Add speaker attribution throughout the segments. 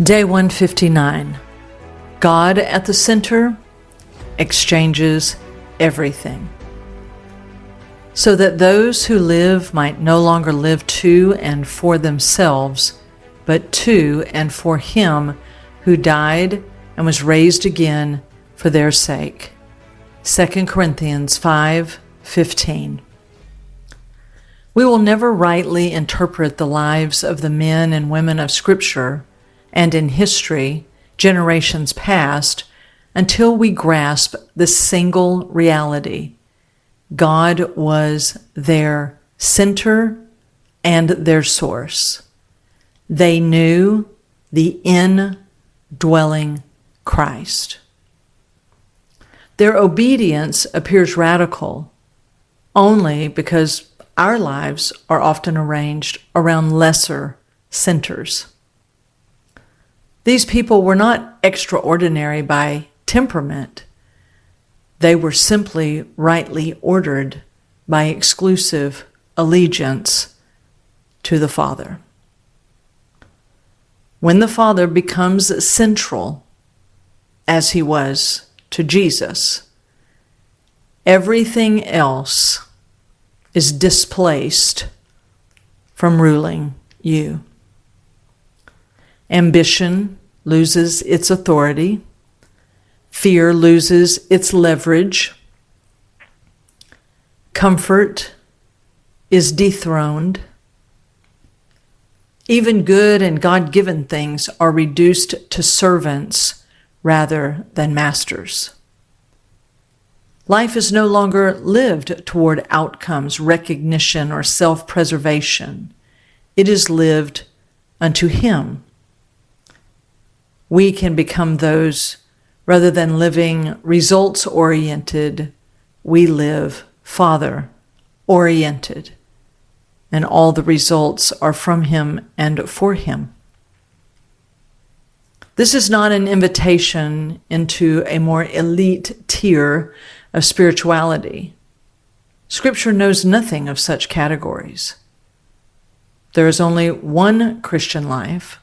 Speaker 1: Day 159. God at the center exchanges everything, so that those who live might no longer live to and for themselves, but to and for Him who died and was raised again for their sake. 2 Corinthians 5:15. We will never rightly interpret the lives of the men and women of Scripture and in history, generations past, until we grasp the single reality. God was their center and their source. They knew the indwelling Christ. Their obedience appears radical only because our lives are often arranged around lesser centers. These people were not extraordinary by temperament. They were simply rightly ordered by exclusive allegiance to the Father. When the Father becomes central, as He was to Jesus, everything else is displaced from ruling you. Ambition loses its authority. Fear loses its leverage. Comfort is dethroned. Even good and God-given things are reduced to servants rather than masters. Life is no longer lived toward outcomes, recognition, or self-preservation. It is lived unto Him. We can become those, rather than living results-oriented, we live Father-oriented, and all the results are from Him and for Him. This is not an invitation into a more elite tier of spirituality. Scripture knows nothing of such categories. There is only one Christian life,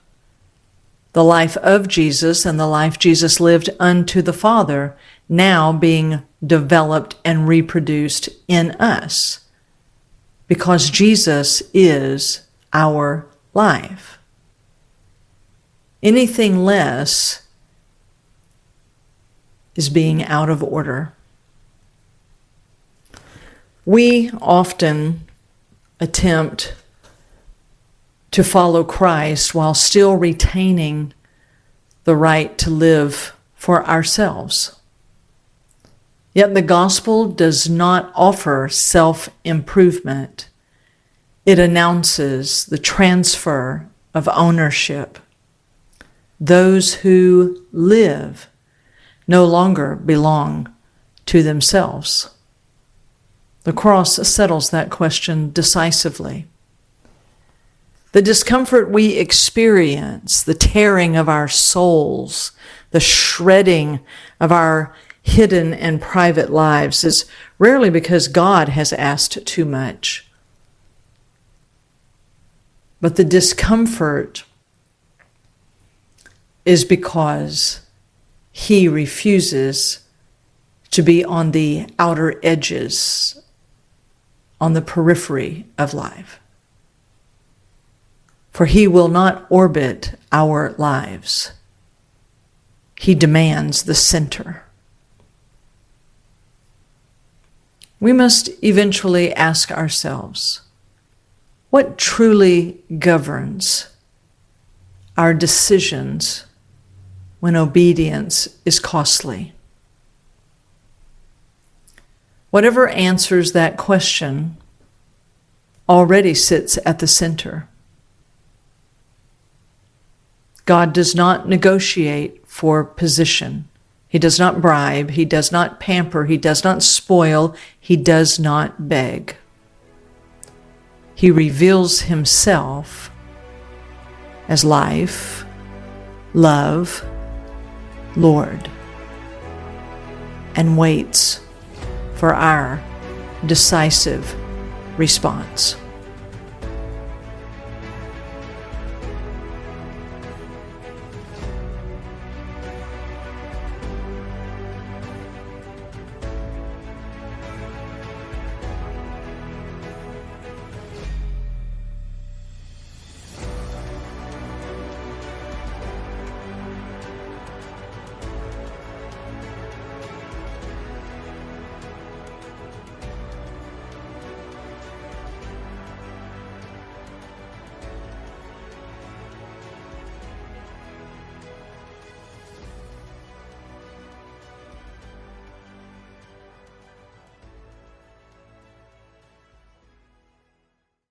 Speaker 1: the life of Jesus and the life Jesus lived unto the Father, now being developed and reproduced in us, because Jesus is our life. Anything less is being out of order. We often attempt to follow Christ while still retaining the right to live for ourselves. Yet the gospel does not offer self-improvement. It announces the transfer of ownership. Those who live no longer belong to themselves. The cross settles that question decisively. The discomfort we experience, the tearing of our souls, the shredding of our hidden and private lives is rarely because God has asked too much. But the discomfort is because He refuses to be on the outer edges, on the periphery of life. For He will not orbit our lives. He demands the center. We must eventually ask ourselves, what truly governs our decisions when obedience is costly? Whatever answers that question already sits at the center. God does not negotiate for position. He does not bribe. He does not pamper. He does not spoil. He does not beg. He reveals Himself as life, love, Lord, and waits for our decisive response.